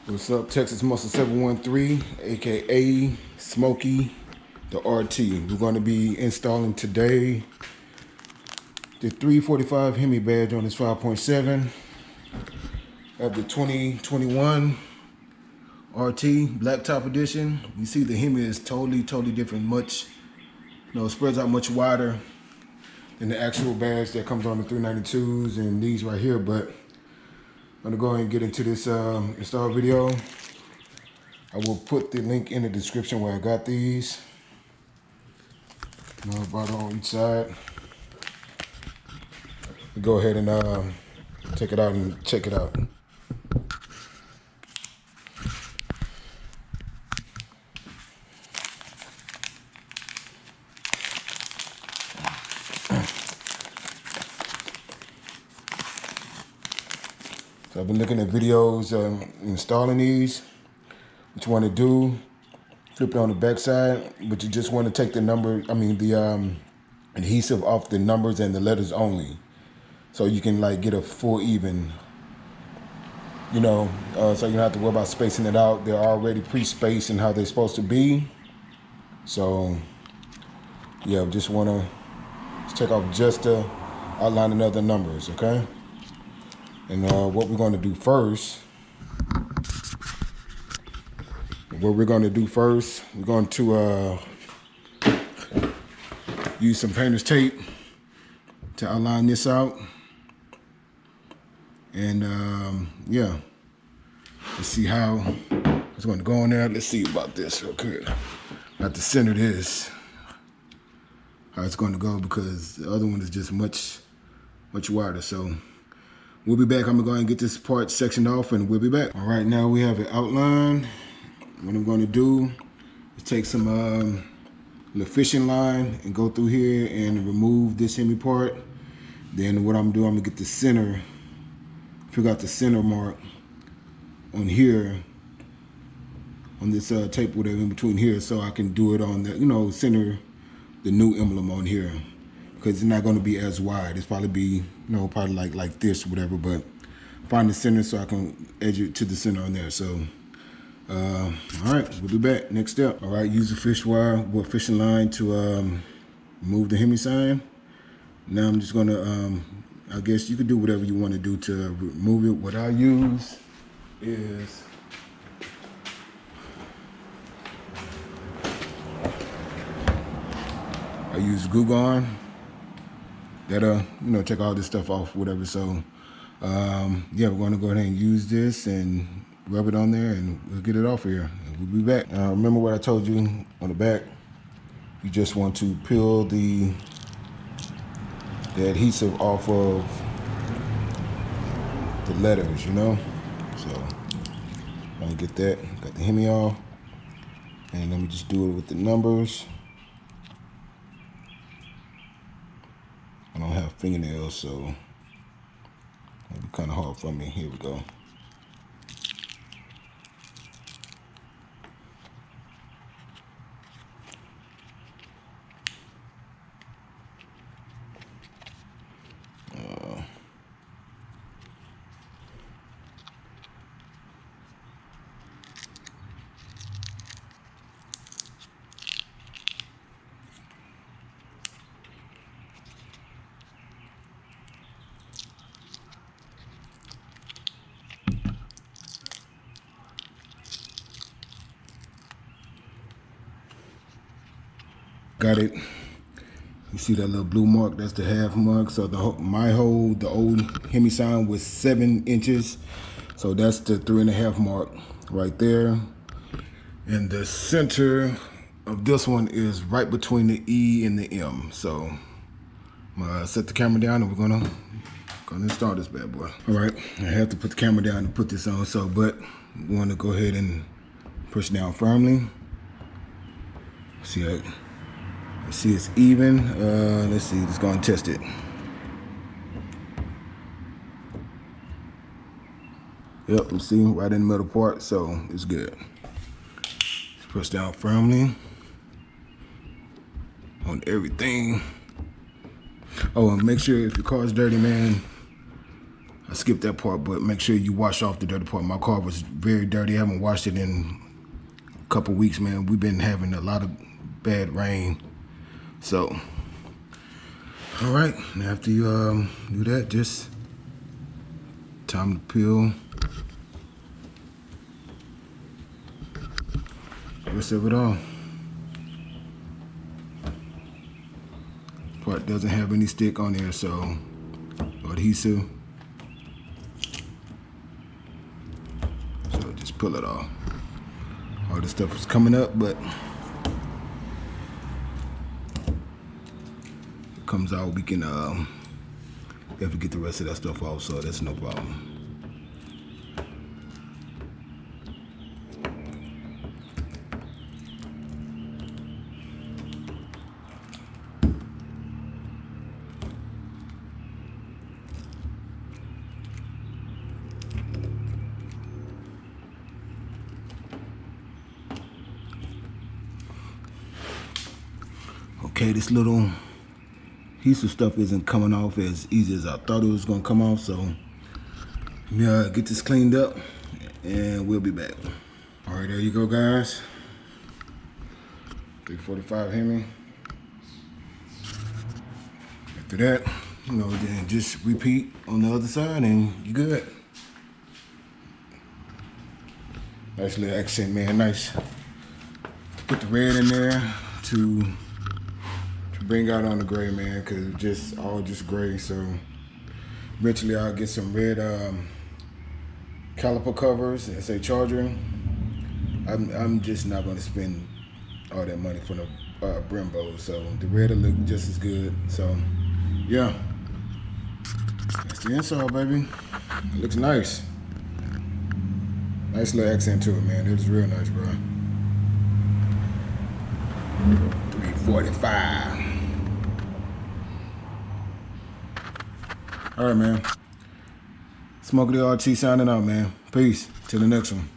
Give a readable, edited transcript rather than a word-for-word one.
What's up, Texas Muscle 713, aka Smokey, the RT. We're going to be installing today the 345 Hemi Badge on this 5.7 of the 2021 RT Black Top Edition. You see the Hemi is totally different, much, spreads out much wider than the actual badge that comes on the 392s and these right here, but I'm gonna go ahead and get into this install video. I will put the link in the description where I got these. About on each side. Go ahead and take it out and check it out. So I've been looking at videos installing these. What you want to do, flip it on the back side, but you just want to take the adhesive off the numbers and the letters only. So you can get a full even, so you don't have to worry about spacing it out. They're already pre-spaced in how they're supposed to be. So yeah, just want to take off just the outline and other numbers, okay? And what we're going to do first, we're going to use some painter's tape to outline this out. And yeah, let's see how it's going to go in there. Let's see about this real quick. I have to center this, how it's going to go, because the other one is just much wider. So we'll be back. I'm going to go ahead and get this part sectioned off and we'll be back. All right, now we have it outlined. What I'm going to do is take some the fishing line and go through here and remove this Hemi part. Then what I'm doing, I'm going to get the center, figure out the center mark on here, on this tape, whatever, in between here, so I can do it on the, center the new emblem on here, because it's not going to be as wide. It's probably be, probably like this or whatever, but find the center so I can edge it to the center on there. So all right, we'll be back. Next step. All right, use the fishing line to move the Hemi sign. Now I'm just gonna, I guess you could do whatever you want to do to remove it. What I use is I use glue gun. That'll, take all this stuff off, whatever. So yeah, we're gonna go ahead and use this and rub it on there and we'll get it off here. We'll be back. Remember what I told you on the back? You just want to peel the adhesive off of the letters, So I'm gonna get that. Got the Hemi off. And let me just do it with the numbers. I don't have fingernails, so it'll be kind of hard for me. Here we go. Got it. You see that little blue mark? That's the half mark. So the old Hemi sign was 7 inches. So that's the 3.5 mark right there. And the center of this one is right between the E and the M. So I'm gonna set the camera down and we're gonna install this bad boy. All right, I have to put the camera down to put this on. But we want to go ahead and push down firmly. See that? See, it's even. Let's see, let's go and test it. Yep, you see, right in the middle part, so it's good. Let's push down firmly on everything. Oh, and make sure if your car's dirty, man, I skipped that part, but make sure you wash off the dirty part. My car was very dirty. I haven't washed it in a couple weeks, man. We've been having a lot of bad rain. So, all right, after you do that, just time to peel the rest of it off. Part doesn't have any stick on there, so or adhesive. So just pull it off. All this stuff is coming up, but it comes out. We can have to get the rest of that stuff off, so that's no problem. Okay, this little adhesive stuff isn't coming off as easy as I thought it was gonna come off, so yeah, get this cleaned up and we'll be back. All right, there you go, guys. 345 Hemi. After that, you know, then just repeat on the other side and you good. Nice little accent, man, nice. Put the red in there to bring out on the gray, man, because it's just all just gray. So eventually I'll get some red caliper covers and say charger. I'm just not going to spend all that money for the Brembo, so the red will look just as good. So yeah, that's the insole, baby. It looks nice. Nice little accent to it, man. It was real nice, bro. 345. All right, man. Smokey the RT signing out, man. Peace. Till the next one.